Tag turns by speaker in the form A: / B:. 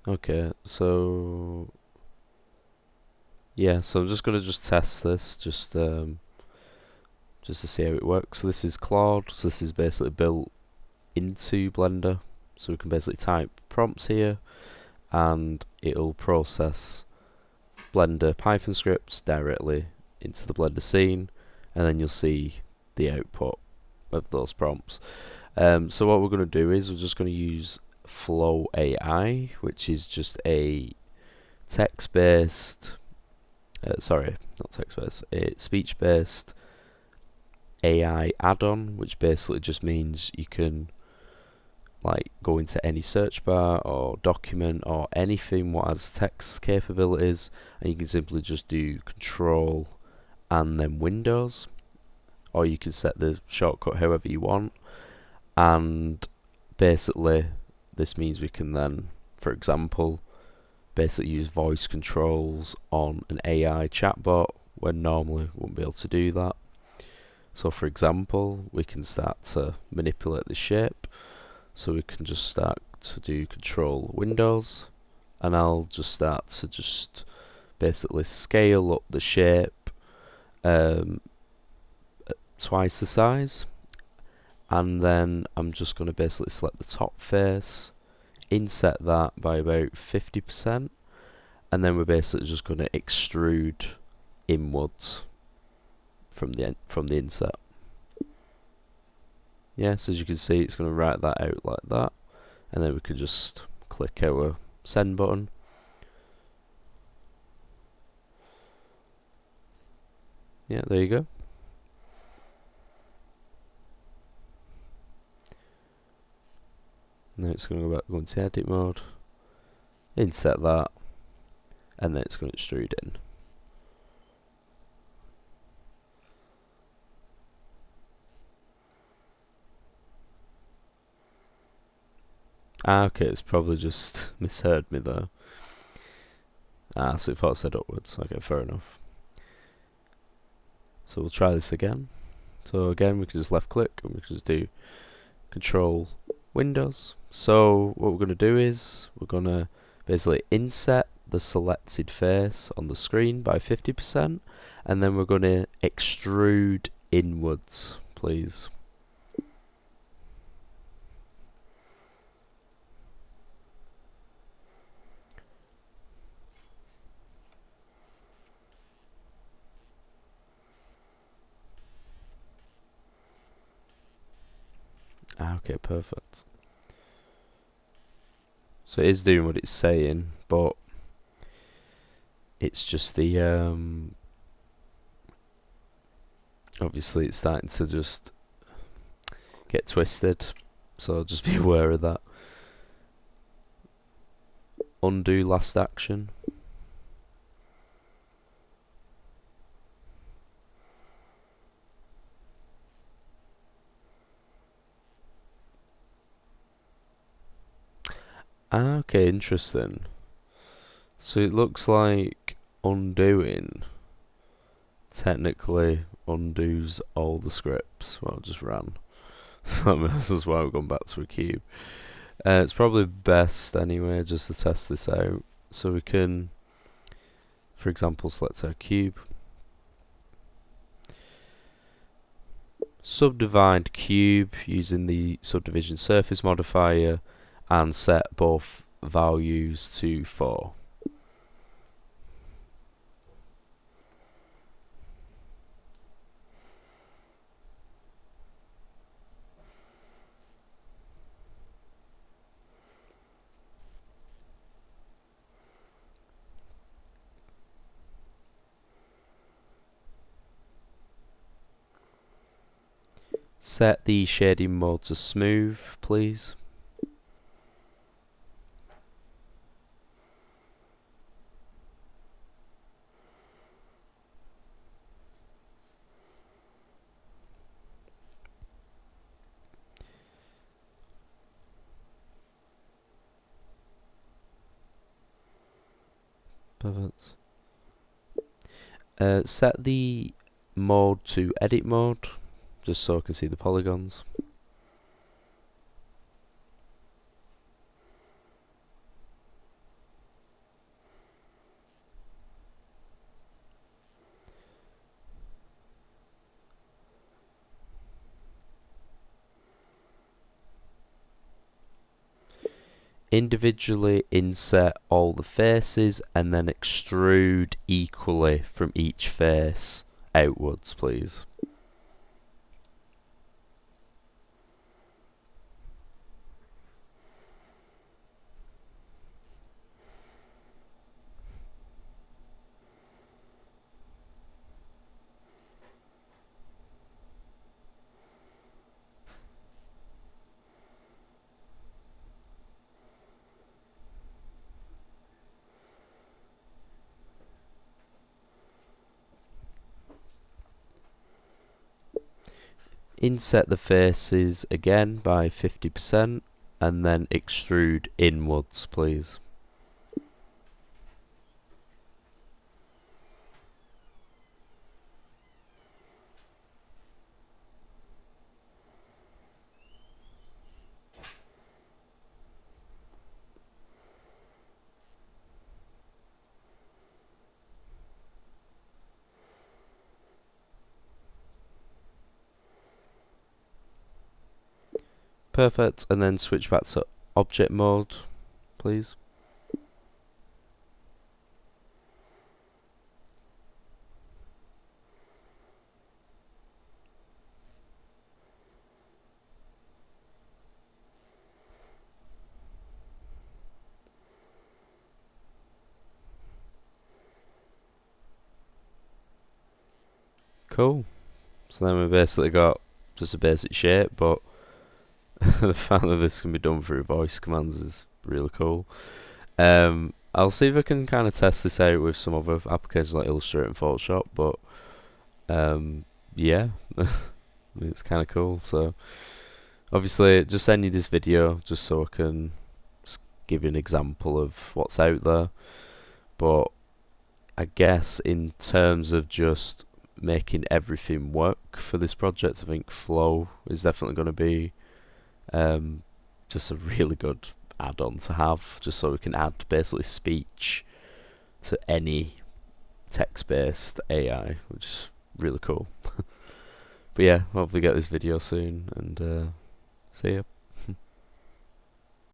A: Okay, so yeah, so I'm just gonna test this just to see how it works. So this is Claude. So this is basically built into Blender, so we can basically type prompts here, and it'll process Blender Python scripts directly into the Blender scene, and then you'll see the output of those prompts. So what we're going to do is we're just going to use Flow AI, which is just a text-based, sorry, not text-based, a speech-based AI add-on, which basically just means you can like go into any search bar or document or anything what has text capabilities, and you can simply just do Control and then Windows, or you can set the shortcut however you want. And basically this means we can then, for example, basically use voice controls on an AI chatbot when normally we wouldn't be able to do that. So for example, we can start to manipulate the shape. So we can just start to do Control Windows, and I'll just start to just basically scale up the shape twice the size, and then I'm just going to basically select the top face, inset that by about 50%, and then we're basically just going to extrude inwards from the inset. Yeah, so as you can see, it's going to write that out like that, and then we can just click our send button. Yeah, there you go. Now it's going to go into edit mode, inset that, and then it's going to extrude in. Okay, it's probably just misheard me there. So it thought it said upwards. Okay, fair enough. So we'll try this again. So again, we can just left click and we can just do Control Windows. So what we're going to do is we're going to basically inset the selected face on the screen by 50%, and then we're going to extrude inwards, please. Okay, perfect. So it is doing what it's saying, but it's just the obviously it's starting to just get twisted, so just be aware of that. Undo last action. Okay, interesting. So it looks like undoing technically undoes all the scripts. Well, just ran. So this is why we've gone back to a cube. It's probably best anyway just to test this out. So we can, for example, select our cube, subdivide cube using the subdivision surface modifier, and set both values to 4. Set the shading mode to smooth, please. Perfect. Set the mode to edit mode, just so I can see the polygons. individually inset all the faces and then extrude equally from each face outwards, please. Inset the faces again by 50% and then extrude inwards, please. Perfect, and then switch back to object mode, please. Cool. So then we basically got just a basic shape, but the fact that this can be done through voice commands is really cool. I'll see if I can kind of test this out with some other applications like Illustrator and Photoshop, but yeah, it's kind of cool. So obviously, just send you this video just so I can just give you an example of what's out there. But I guess in terms of just making everything work for this project, I think Flow is definitely going to be just a really good add-on to have, just so we can add basically speech to any text-based AI, which is really cool. But yeah, hopefully get this video soon, and see ya.